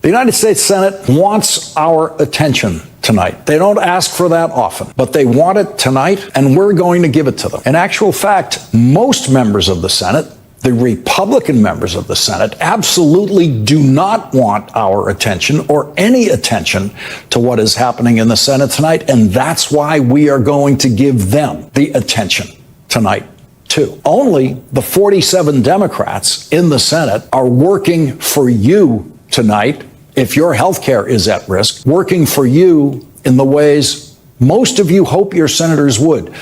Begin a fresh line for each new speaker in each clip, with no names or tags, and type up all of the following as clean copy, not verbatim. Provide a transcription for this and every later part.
The United States Senate wants our attention tonight. They don't ask for that often, but they want it tonight, and we're going to give it to them. In actual fact, most members of the Senate, the Republican members of the Senate, absolutely do not want our attention or any attention to what is happening in the Senate tonight, and that's why we are going to give them the attention tonight, too. Only the 47 Democrats in the Senate are working for you tonight if your health care is at risk, working for you in the ways most of you hope your senators would.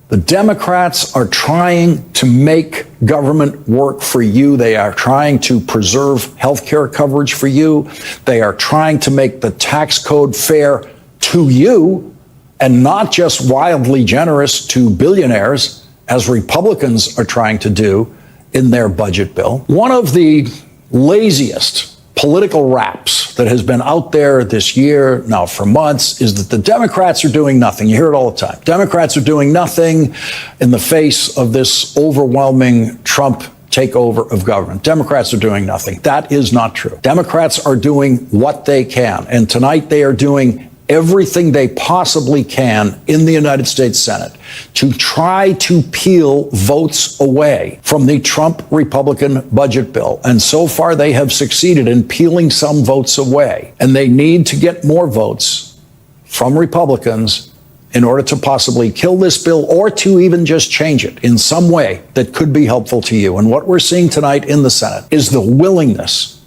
The Democrats are trying to make government work for you. They are trying to preserve health care coverage for you. They are trying to make the tax code fair to you and not just wildly generous to billionaires, as Republicans are trying to do in their budget bill. One of the laziest political raps that has been out there this year, now for months, is that the Democrats are doing nothing. You hear it all the time. Democrats are doing nothing in the face of this overwhelming Trump takeover of government. Democrats are doing nothing. That is not true. Democrats are doing what they can. And tonight they are doing everything they possibly can in the United States Senate to try to peel votes away from the Trump Republican budget bill. And so far, they have succeeded in peeling some votes away. And they need to get more votes from Republicans in order to possibly kill this bill or to even just change it in some way that could be helpful to you. And what we're seeing tonight in the Senate is the willingness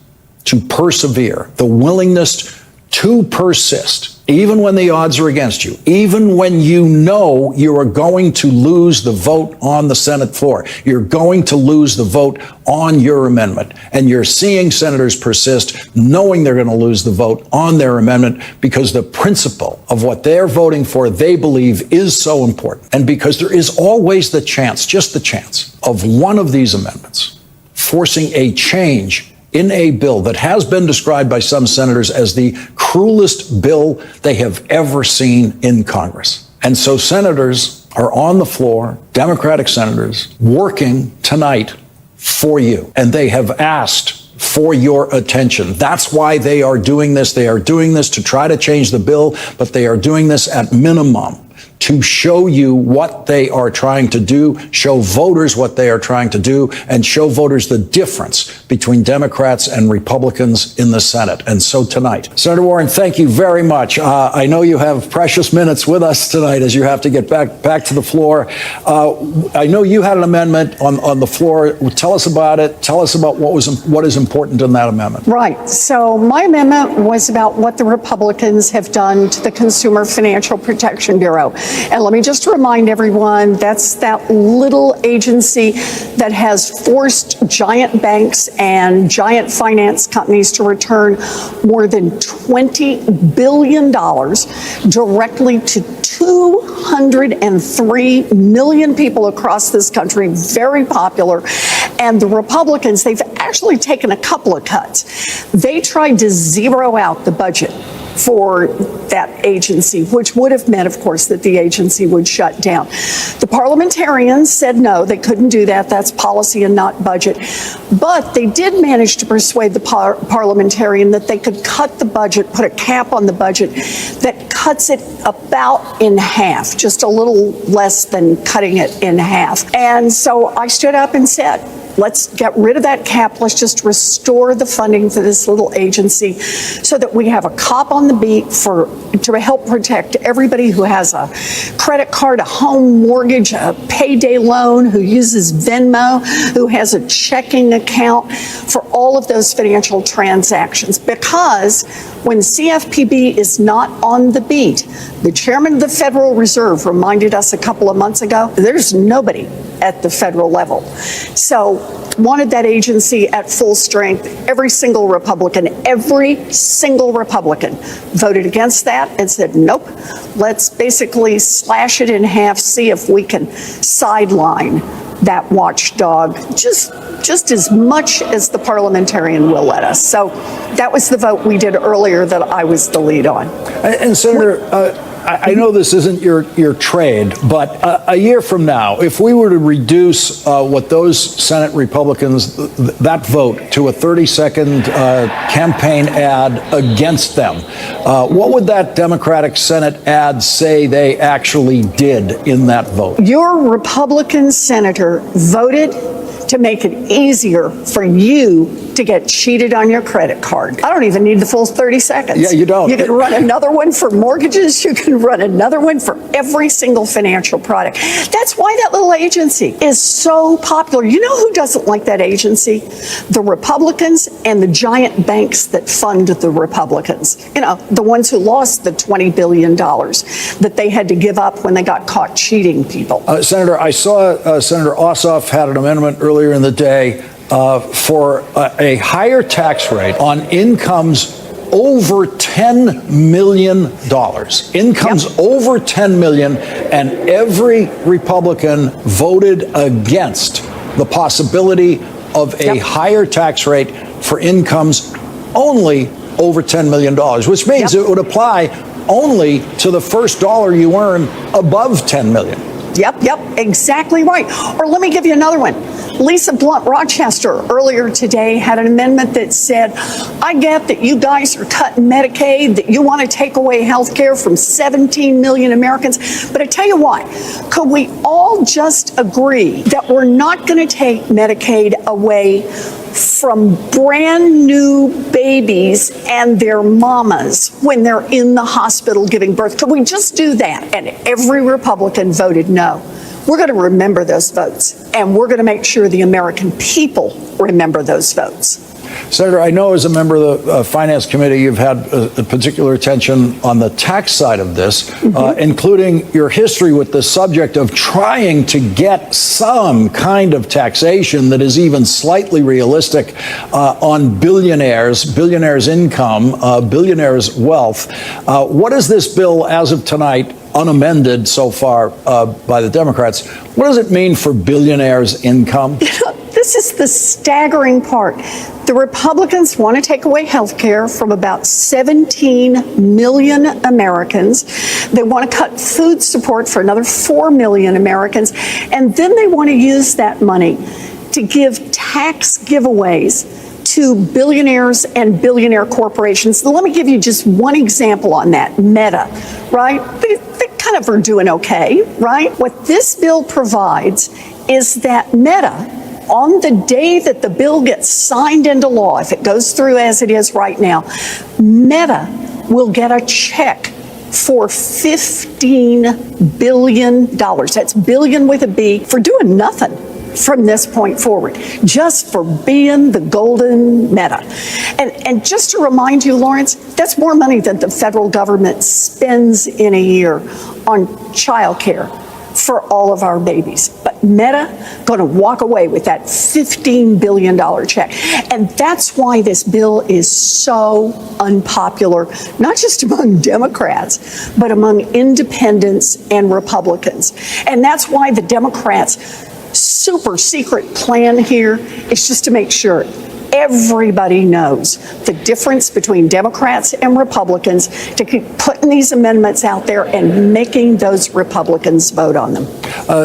to persevere, the willingness to persist, even when the odds are against you, even when you know you are going to lose the vote on the Senate floor. You're going to lose the vote on your amendment. And you're seeing senators persist, knowing they're going to lose the vote on their amendment because the principle of what they're voting for, they believe, is so important. And because there is always the chance, just the chance, of one of these amendments forcing a change in a bill that has been described by some senators as the cruelest bill they have ever seen in Congress. And so senators are on the floor, Democratic senators, working tonight for you. And they have asked for your attention. That's why they are doing this. They are doing this to try to change the bill, but they are doing this at minimum to show you what they are trying to do, show voters what they are trying to do, and show voters the difference between Democrats and Republicans in the Senate. And so tonight, Senator Warren, thank you very much. I know you have precious minutes with us tonight as you have to get back to the floor. I know you had an amendment on the floor. Tell us about it. Tell us about what is important in that amendment.
Right. So my amendment was about what the Republicans have done to the Consumer Financial Protection Bureau. And let me just remind everyone, that's that little agency that has forced giant banks and giant finance companies to return more than $20 billion directly to 203 million people across this country, very popular. And the Republicans, they've actually taken a couple of cuts. They tried to zero out the budget for that agency, which would have meant, of course, that the agency would shut down. The parliamentarians said no, they couldn't do that. That's policy and not budget. But they did manage to persuade the parliamentarian that they could cut the budget, put a cap on the budget that cuts it about in half, just a little less than cutting it in half. And so I stood up and said, let's get rid of that cap. Let's just restore the funding for this little agency so that we have a cop on the beat to help protect everybody who has a credit card, a home mortgage, a payday loan, who uses Venmo, who has a checking account, for all of those financial transactions. Because when CFPB is not on the beat, the chairman of the Federal Reserve reminded us a couple of months ago, there's nobody at the federal level. So wanted that agency at full strength. Every single Republican voted against that and said, nope, let's basically slash it in half, see if we can sideline that watchdog just as much as the parliamentarian will let us. So that was the vote we did earlier that I was the lead on.
And Senator, I know this isn't your trade, but a year from now, if we were to reduce what those Senate Republicans, that vote, to a 30-second campaign ad against them, what would that Democratic Senate ad say they actually did in that vote?
Your Republican senator voted to make it easier for you to get cheated on your credit card. I don't even need the full 30 seconds.
Yeah, you don't.
You can run another one for mortgages. You can run another one for every single financial product. That's why that little agency is so popular. You know who doesn't like that agency? The Republicans and the giant banks that fund the Republicans. You know, the ones who lost the $20 billion that they had to give up when they got caught cheating people.
Senator, I saw Senator Ossoff had an amendment earlier in the day for a higher tax rate on incomes over $10 million. Incomes over $10 million, and every Republican voted against the possibility of a higher tax rate for incomes only over $10 million, which means it would apply only to the first dollar you earn above $10 million.
Yep, exactly right. Or let me give you another one. Lisa Blunt Rochester earlier today had an amendment that said, I get that you guys are cutting Medicaid, that you want to take away health care from 17 million Americans. But I tell you what, could we all just agree that we're not going to take Medicaid away from brand new babies and their mamas when they're in the hospital giving birth? Could we just do that? And every Republican voted no. We're going to remember those votes, and we're going to make sure the American people remember those votes.
Senator, I know as a member of the Finance Committee, you've had a particular attention on the tax side of this, including your history with the subject of trying to get some kind of taxation that is even slightly realistic on billionaires' income, billionaires' wealth. What is this bill as of tonight, unamended so far by the Democrats? What does it mean for billionaires' income?
This is the staggering part. The Republicans want to take away health care from about 17 million Americans. They want to cut food support for another 4 million Americans. And then they want to use that money to give tax giveaways to billionaires and billionaire corporations. Let me give you just one example on that. Meta, right? They kind of are doing okay, right? What this bill provides is that Meta, on the day that the bill gets signed into law, if it goes through as it is right now, Meta will get a check for $15 billion. That's billion with a B, for doing nothing from this point forward, just for being the golden Meta. And just to remind you, Lawrence, that's more money than the federal government spends in a year on childcare for all of our babies. But Meta going to walk away with that $15 billion check. And that's why this bill is so unpopular, not just among Democrats, but among independents and Republicans. And that's why the Democrats' super secret plan here is just to make sure everybody knows the difference between Democrats and Republicans, to keep putting these amendments out there and making those Republicans vote on them.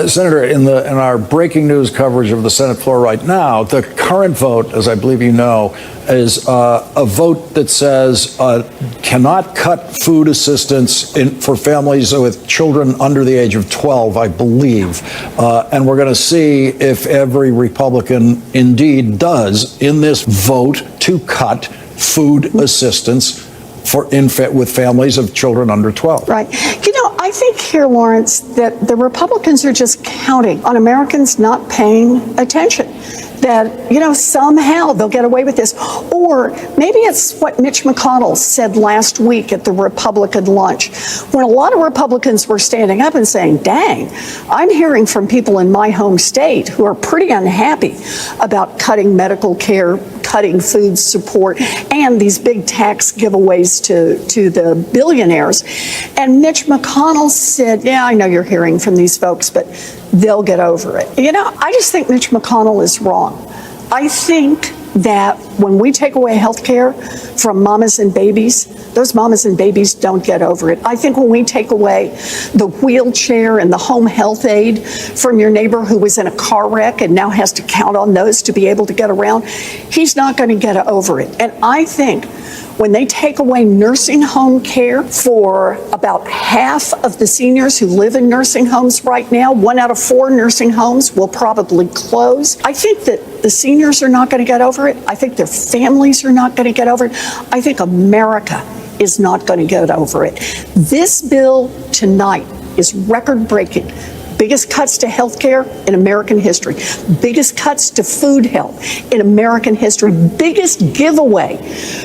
Senator, in our breaking news coverage of the Senate floor right now, the current vote, as I believe you know, is a vote that says cannot cut food assistance for families with children under the age of 12, I believe. And we're going to see if every Republican indeed does in this vote to cut food assistance with families of children under 12.
Right. You know, I think here, Lawrence, that the Republicans are just counting on Americans not paying attention. That, you know, somehow they'll get away with this. Or maybe it's what Mitch McConnell said last week at the Republican lunch, when a lot of Republicans were standing up and saying, dang, I'm hearing from people in my home state who are pretty unhappy about cutting medical care, cutting food support, and these big tax giveaways to the billionaires. And Mitch McConnell said, yeah, I know you're hearing from these folks, but they'll get over it. You know, I just think Mitch McConnell is wrong. I think that when we take away health care from mamas and babies, those mamas and babies don't get over it. I think when we take away the wheelchair and the home health aid from your neighbor who was in a car wreck and now has to count on those to be able to get around, he's not going to get over it. And I think when they take away nursing home care for about half of the seniors who live in nursing homes right now, 1 out of 4 nursing homes will probably close. I think that the seniors are not going to get over it. I think their families are not going to get over it. I think America is not going to get over it. This bill tonight is record-breaking. Biggest cuts to health care in American history. Biggest cuts to food help in American history. Biggest giveaway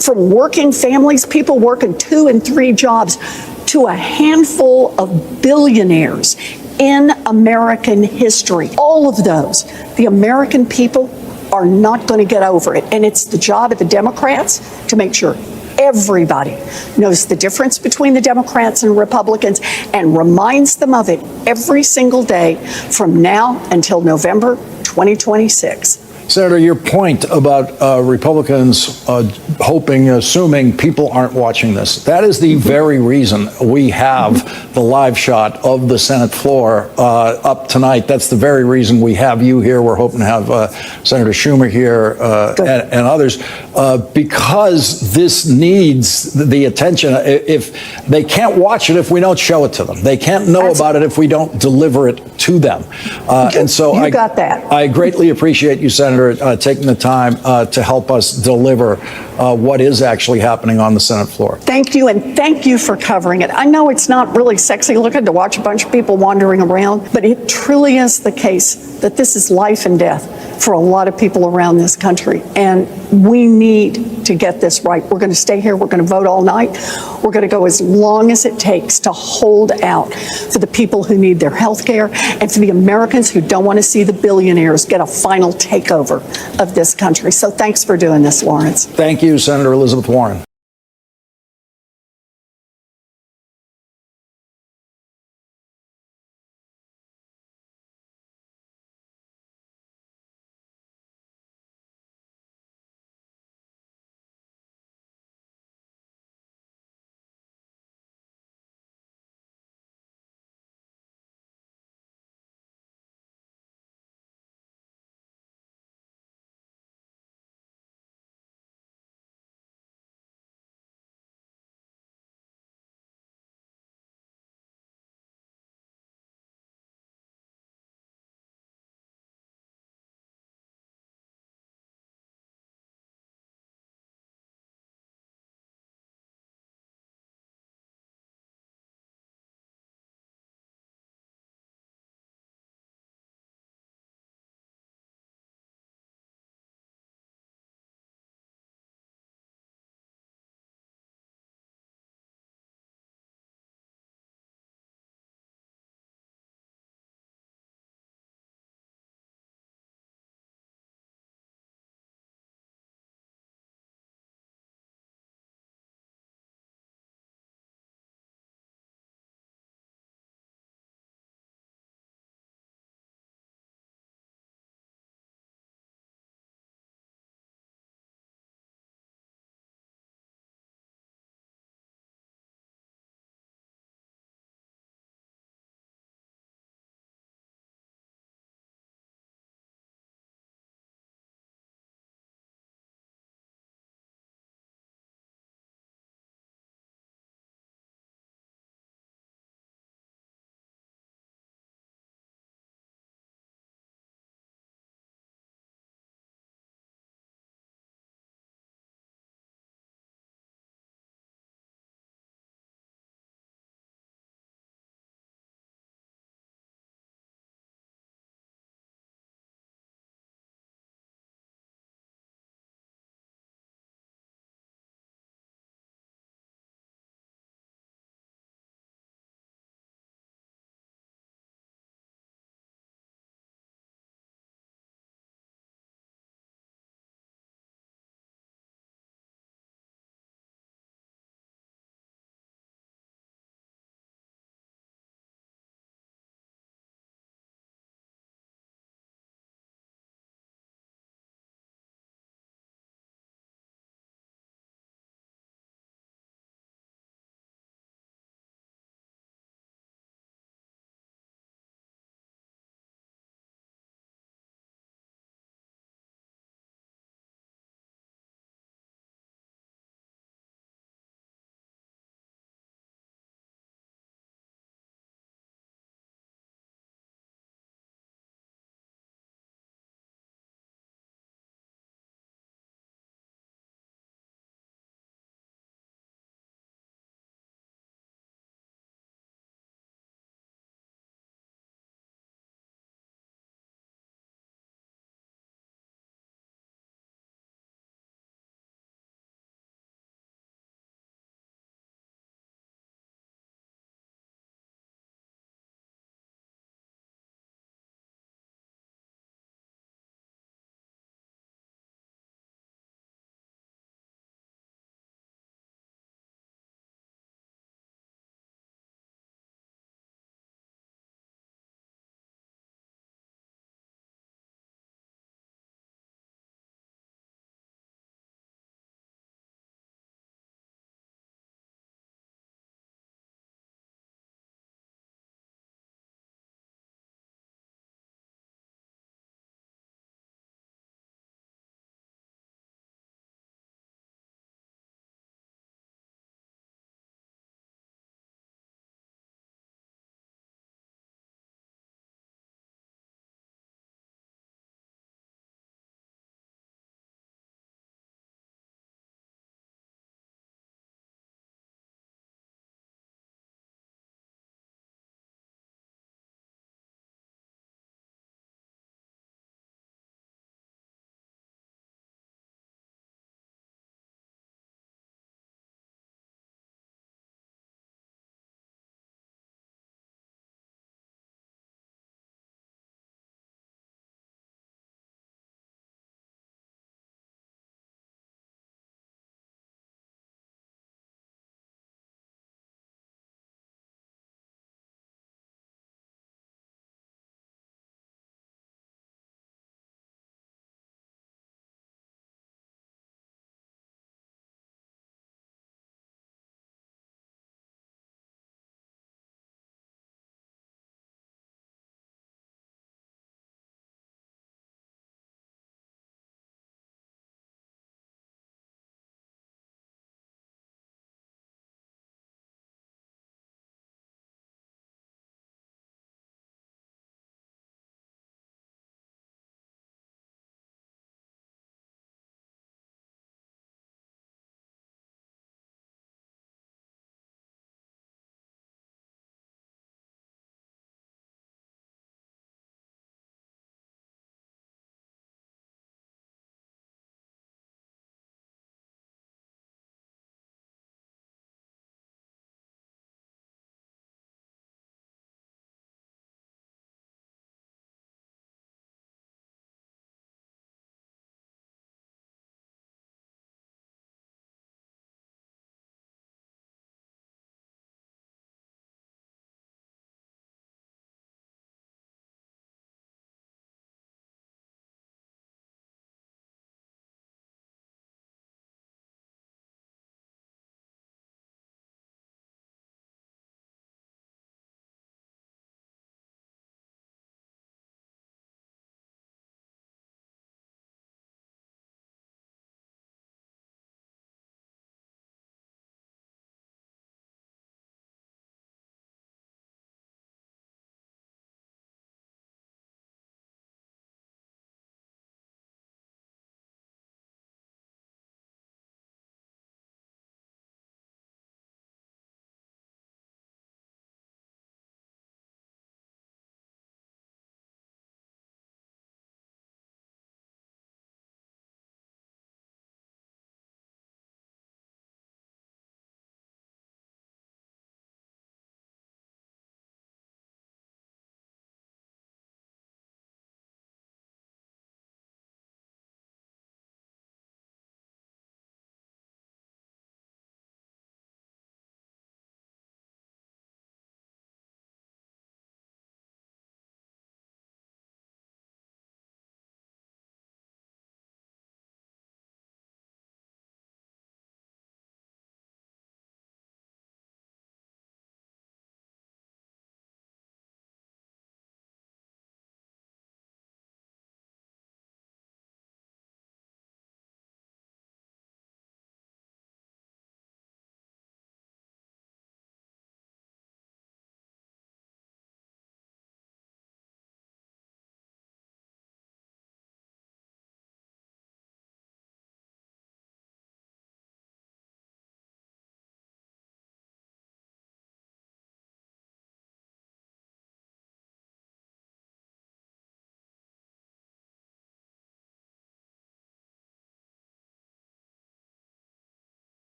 from working families, people working 2 and 3 jobs, to a handful of billionaires in American history. All of those, the American people are not going to get over it. And it's the job of the Democrats to make sure everybody knows the difference between the Democrats and Republicans and reminds them of it every single day from now until November 2026.
Senator, your point about Republicans assuming people aren't watching this, that is the very reason we have the live shot of the Senate floor up tonight. That's the very reason we have you here. We're hoping to have Senator Schumer here and others because this needs the attention. If they can't watch it if we don't show it to them, they can't know about it if we don't deliver it to them. And so I greatly appreciate you, Senator, taking the time to help us deliver what is actually happening on the Senate floor.
Thank you, and thank you for covering it. I know it's not really sexy looking to watch a bunch of people wandering around, but it truly is the case that this is life and death for a lot of people around this country, and we need to get this right. We're going to stay here. We're going to vote all night. We're going to go as long as it takes to hold out for the people who need their health care and for the Americans who don't want to see the billionaires get a final takeover of this country. So thanks for doing this, Lawrence.
Thank you, Senator Elizabeth Warren.